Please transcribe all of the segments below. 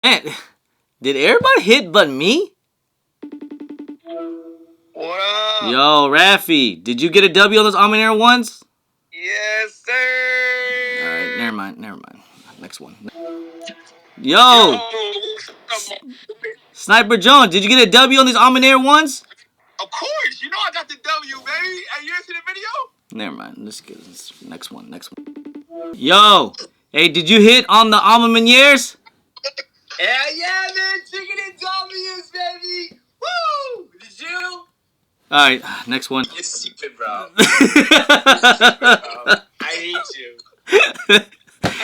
Man, did everybody hit but me? What up? Yo, Raffy, did you get a W on those Maniere ones? Yes, sir. Alright, never mind. Next one. Yo! Sniper Jones, did you get a W on these Maniere ones? Of course, you know I got the W, baby. Hey, you ever see the video? Never mind. Let's get this next one. Yo! Hey, did you hit on the Manieres? Hell yeah, man. Chicken and W's, baby. Woo! Did you? Alright, next one. You're stupid, bro. I hate you.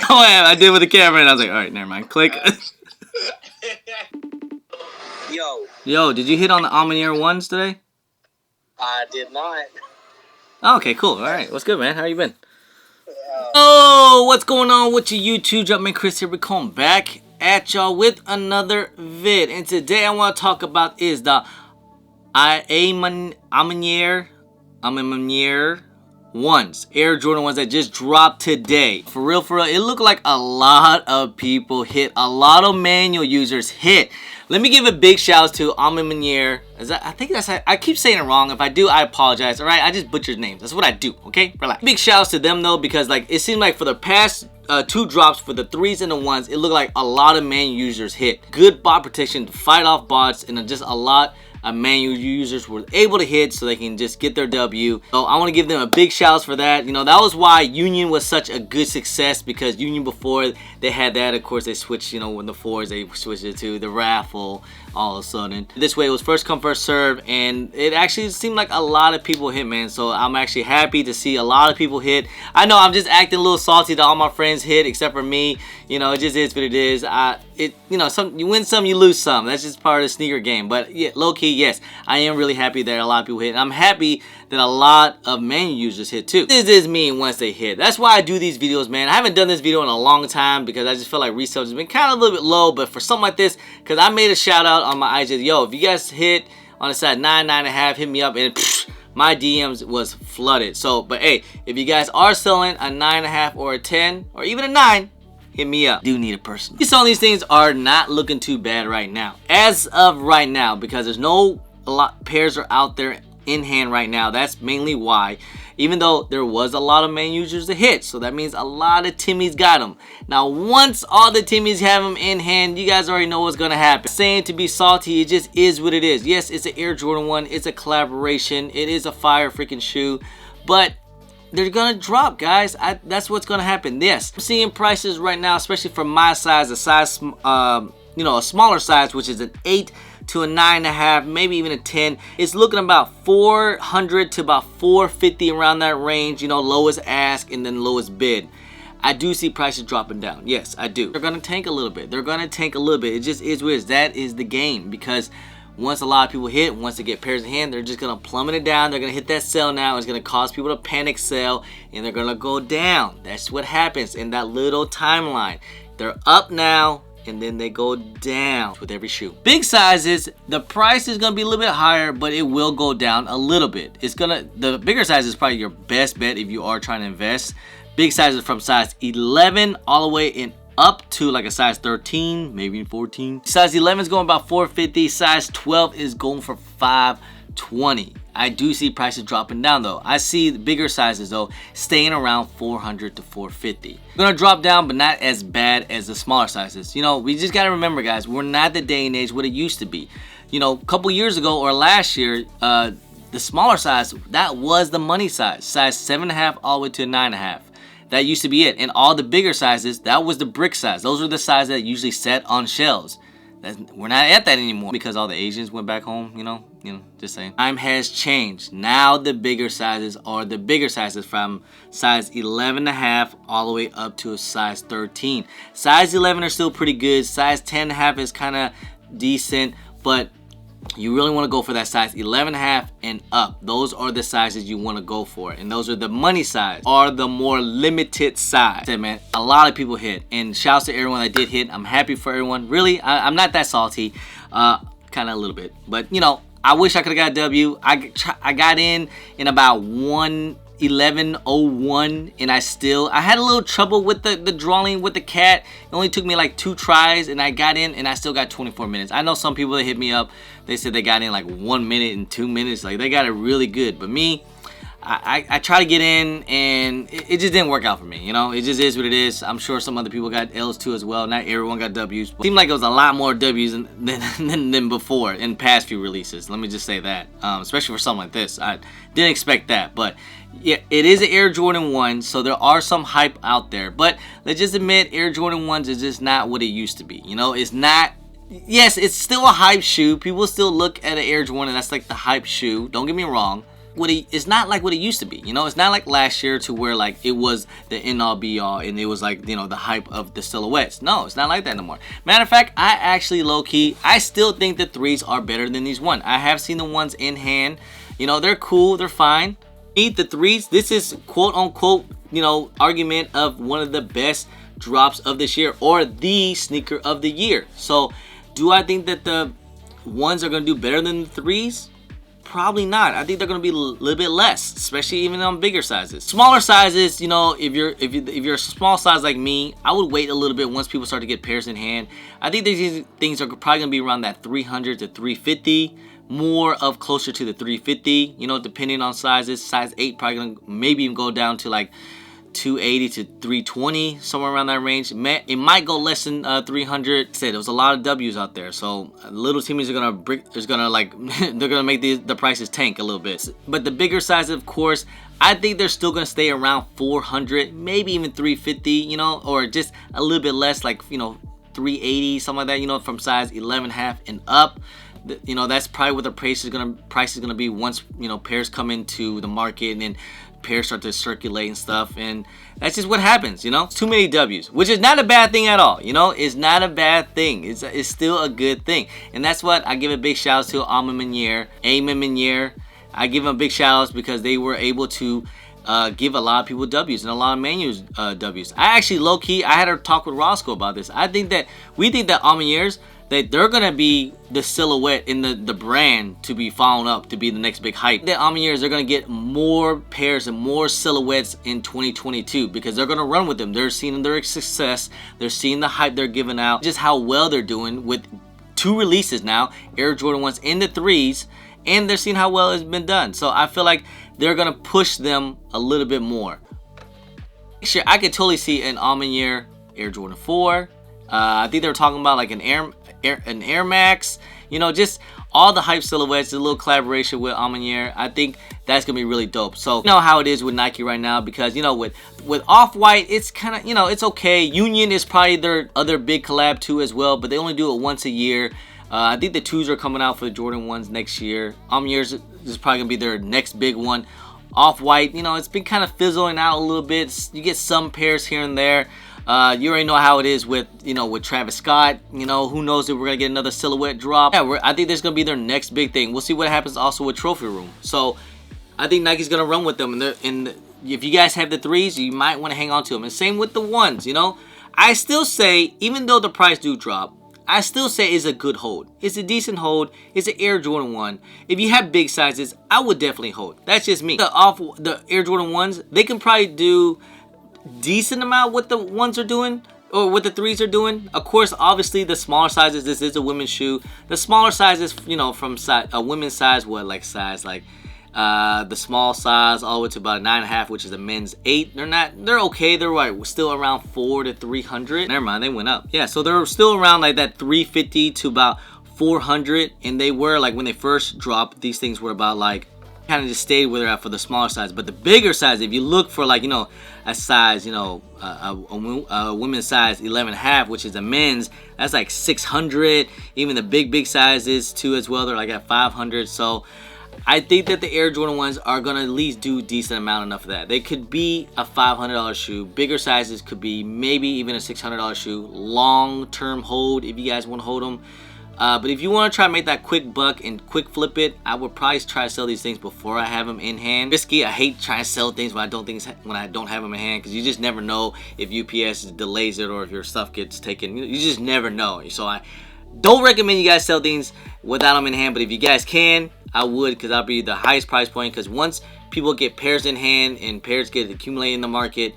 Oh, yeah, I did with the camera and I was like, alright, never mind. Click. Yo, did you hit on the Maniere ones today? I did not. Oh, okay, cool. Alright, what's good, man? How you been? Oh, what's going on with your YouTube? Jumpman Chris here. We're coming back at y'all with another vid. And today I want to talk about is the Maniere ones, Air Jordan ones that just dropped today. For real, it looked like a lot of people hit, a lot of manual users hit. Let me give a big shout out to Maniere. I think that's, I keep saying it wrong. If I do, I apologize. All right, I just butchered names. That's what I do. Okay, relax. Big shout outs to them though, because like it seemed like for the past two drops, for the threes and the ones, it looked like a lot of manual users hit. Good bot protection to fight off bots, and just a lot manual users were able to hit so they can just get their W. So I want to give them a big shout out for that. You know, that was why Union was such a good success, because Union before they had that, of course they switched, you know, when the fours they switched it to the raffle all of a sudden. This way it was first come first serve, and it actually seemed like a lot of people hit, man. So I'm actually happy to see a lot of people hit. I know I'm just acting a little salty that all my friends hit except for me. You know, it just is what it is. You know, you win some, you lose some. That's just part of the sneaker game. But yeah, low key, yes, I am really happy that a lot of people hit. And I'm happy that a lot of manual users hit too. This is me once they hit. That's why I do these videos, man. I haven't done this video in a long time because I just feel like resale has been kind of a little bit low. But for something like this, because I made a shout out on my IG, yo, if you guys hit on the side 9, 9.5, hit me up, and my DMs was flooded. So, but hey, if you guys are selling a 9.5 or a 10 or even a 9, hit me up. Do need a person. Some of these things are not looking too bad right now, as of right now, because there's a lot pairs are out there in hand right now. That's mainly why, even though there was a lot of main users to hit, so that means a lot of Timmys got them. Now once all the Timmys have them in hand, you guys already know what's gonna happen. Saying to be salty, it just is what it is. Yes, it's an Air Jordan 1, it's a collaboration, it is a fire freaking shoe, but they're gonna drop, guys. That's what's gonna happen. Yes, I'm seeing prices right now, especially for my size, a size, you know, a smaller size, which is an 8 to a 9.5, maybe even a 10. It's looking about 400 to about 450 around that range. You know, lowest ask and then lowest bid. I do see prices dropping down. Yes, I do. They're gonna tank a little bit. It just is what it is. That is the game, because once a lot of people hit, once they get pairs in hand, they're just gonna plummet it down. They're gonna hit that sell now. It's gonna cause people to panic sell, and they're gonna go down. That's what happens in that little timeline. They're up now, and then they go down with every shoe. Big sizes, the price is gonna be a little bit higher, but it will go down a little bit. The bigger size is probably your best bet if you are trying to invest. Big sizes from size 11 all the way in up to like a size 13, maybe 14. Size 11 is going about 450. Size 12 is going for 520. I do see prices dropping down though. I see the bigger sizes though staying around 400 to 450. Gonna drop down, but not as bad as the smaller sizes. You know, we just gotta remember, guys, we're not the day and age what it used to be. You know, a couple years ago or last year, the smaller size, that was the money size. Size 7.5 all the way to 9.5. That used to be it. And all the bigger sizes, that was the brick size. Those were the sizes that usually sat on shelves. We're not at that anymore because all the Asians went back home, you know, just saying. Time has changed. Now the bigger sizes are the bigger sizes from size 11.5 all the way up to a size 13. Size 11 are still pretty good. Size 10.5 is kind of decent, but you really want to go for that size 11.5 and up. Those are the sizes you want to go for, and those are the money size, are the more limited size. I said, man, a lot of people hit, and shouts to everyone that did hit. I'm happy for everyone. Really, I'm not that salty, kind of a little bit, but you know, I wish I could have got a W. I got in about 1 1101, and I had a little trouble with the drawing with the cat. It only took me like 2 tries, and I got in, and I still got 24 minutes. I know some people that hit me up, they said they got in like 1 minute and 2 minutes. Like, they got it really good. But me, I try to get in, and it just didn't work out for me. You know, it just is what it is. I'm sure some other people got L's too as well. Not everyone got W's. But it seemed like it was a lot more W's than before in past few releases. Let me just say that. Especially for something like this. I didn't expect that. But yeah, it is an Air Jordan 1, so there are some hype out there. But let's just admit, Air Jordan 1s is just not what it used to be. You know, it's not. Yes, it's still a hype shoe. People still look at an Air Jordan, and that's like the hype shoe. Don't get me wrong. It's not like what it used to be. You know, it's not like last year to where like it was the end all be all and it was like, you know, the hype of the silhouettes. No, it's not like that no more. Matter of fact, I actually low key, I still think the 3s are better than these 1. I have seen the 1s in hand. You know, they're cool, they're fine. The 3s, this is quote unquote, you know, argument of one of the best drops of this year or the sneaker of the year. So do I think that the 1s are going to do better than the 3s? Probably not. I think they're going to be a little bit less, especially even on bigger sizes. Smaller sizes, you know, if you're a small size like me, I would wait a little bit once people start to get pairs in hand. I think these things are probably going to be around that 300 to 350, more of closer to the 350, you know, depending on sizes. Size 8 probably going to maybe even go down to like 280 to 320, somewhere around that range. It might go less than 300. I said there was a lot of W's out there, so little teamies are gonna make the prices tank a little bit. But the bigger sizes, of course, I think they're still gonna stay around 400, maybe even 350, you know, or just a little bit less, like, you know, 380, something like that, you know, from size 11.5 and up. You know, that's probably what the price is gonna be once, you know, pairs come into the market and then pairs start to circulate and stuff, and that's just what happens. You know, it's too many W's, which is not a bad thing at all. You know, it's not a bad thing. It's still a good thing, and that's what I give a big shout out to Maniere. I give them a big shout outs because they were able to give a lot of people W's and a lot of menus W's. I actually low key, I had a talk with Roscoe about this. We think that Manieres, that they're gonna be the silhouette in the brand to be followed up to be the next big hype. The Manieres are gonna get more pairs and more silhouettes in 2022 because they're gonna run with them. They're seeing their success, they're seeing the hype they're giving out, just how well they're doing with 2 releases now, Air Jordan 1s and the 3s, and they're seeing how well it's been done. So I feel like they're gonna push them a little bit more. Sure, I could totally see an Maniere Air Jordan 4. I think they were talking about like an Air Max, you know, just all the hype silhouettes, a little collaboration with Maniere. I think that's gonna be really dope. So you know how it is with Nike right now, because you know with Off-White, it's kind of, you know, it's okay. Union is probably their other big collab too as well, but they only do it once a year. I think the 2s are coming out for the Jordan 1s next year. Maniere's is probably gonna be their next big one. Off-White, you know, it's been kind of fizzling out a little bit. You get some pairs here and there. You already know how it is with, you know, with Travis Scott. You know, who knows if we're gonna get another silhouette drop. Yeah, I think there's gonna be their next big thing. We'll see what happens also with Trophy Room. So I think Nike's gonna run with them, and if you guys have the 3s, you might want to hang on to them. And same with the 1s. You know, I still say, even though the price do drop, I still say it's a good hold. It's a decent hold. It's an Air Jordan 1. If you have big sizes, I would definitely hold. That's just me. The Air Jordan 1s, they can probably do decent amount what the 1s are doing or what the 3s are doing. Of course, obviously the smaller sizes, this is a women's shoe. The smaller sizes, you know, from a women's size, the small size all the way to about a 9.5, which is a men's 8. They're okay. They're right, still around 400 to 300. Never mind, they went up. Yeah, so they're still around like that 350 to about 400, and they were like, when they first dropped, these things were about like, kind of just stayed where they're at for the smaller size. But the bigger size, if you look for like, you know, a size, you know, a women's size 11.5, which is a men's, that's like 600. Even the big sizes too as well, they're like at 500. So I think that the Air Jordan 1s are gonna at least do decent amount enough of that. They could be a $500 shoe. Bigger sizes could be maybe even a $600 shoe. Long-term hold if you guys want to hold them. But if you want to try to make that quick buck and quick flip it, I would probably try to sell these things before I have them in hand. Risky. I hate trying to sell things when I don't have them in hand, because you just never know if UPS delays it or if your stuff gets taken. You just never know. So I don't recommend you guys sell things without them in hand. But if you guys can, I would, because that'll be the highest price point. Because once people get pairs in hand and pairs get accumulated in the market,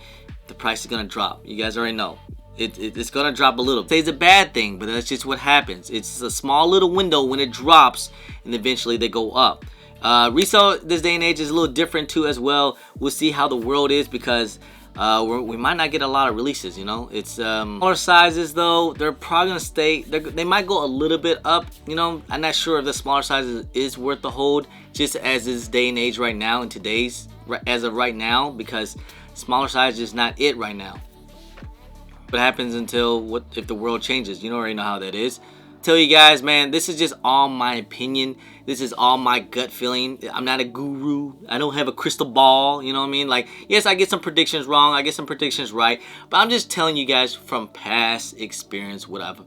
the price is gonna drop. You guys already know. It's gonna drop a little. It's a bad thing, but that's just what happens. It's a small little window when it drops, and eventually they go up. Resell this day and age is a little different too as well. We'll see how the world is, because we might not get a lot of releases, you know. It's smaller sizes though, they're probably gonna stay. They might go a little bit up, you know. I'm not sure if the smaller sizes is worth the hold, just as this day and age right now, in today's, as of right now, because smaller size is not it right now. What happens until if the world changes? You already know how that is. Tell you guys, man, this is just all my opinion. This is all my gut feeling. I'm not a guru. I don't have a crystal ball. You know what I mean? Like, yes, I get some predictions wrong. I get some predictions right. But I'm just telling you guys from past experience what I've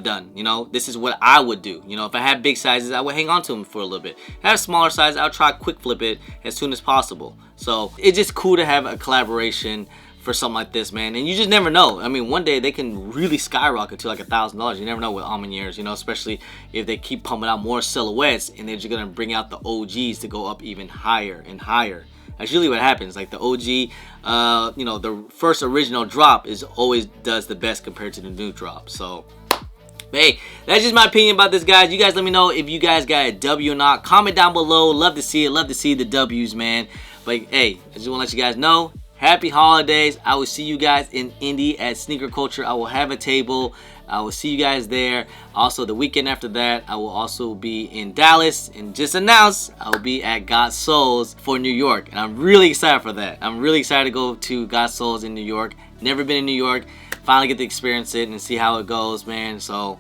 done. You know, this is what I would do. You know, if I had big sizes, I would hang on to them for a little bit. If I have smaller sizes, I'll try to quick flip it as soon as possible. So it's just cool to have a collaboration for something like this, man. And you just never know. I mean, one day they can really skyrocket to like $1,000. You never know with Maniere, you know, especially if they keep pumping out more silhouettes and they're just gonna bring out the OGs to go up even higher and higher. That's usually what happens. Like the OG, you know, the first original drop is always does the best compared to the new drop. So hey, that's just my opinion about this, guys. You guys let me know if you guys got a W or not. Comment down below. Love to see it. Love to see the W's, man. But hey, I just want to let you guys know, happy holidays. I will see you guys in Indy at Sneaker Culture. I will have a table. I will see you guys there. Also, the weekend after that, I will also be in Dallas. And just announced, I will be at God Souls for New York. And I'm really excited for that. I'm really excited to go to God Souls in New York. Never been in New York. Finally get to experience it and see how it goes, man. So,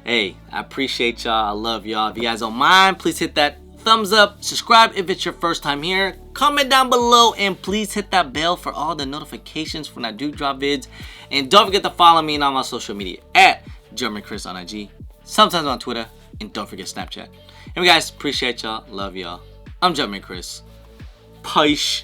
hey, I appreciate y'all. I love y'all. If you guys don't mind, please hit that thumbs up. Subscribe if it's your first time here. Comment down below. And please hit that bell for all the notifications when I do drop vids. And don't forget to follow me on my social media at German Chris on IG. Sometimes on Twitter. And don't forget Snapchat. And guys, appreciate y'all. Love y'all. I'm German Chris. Peace.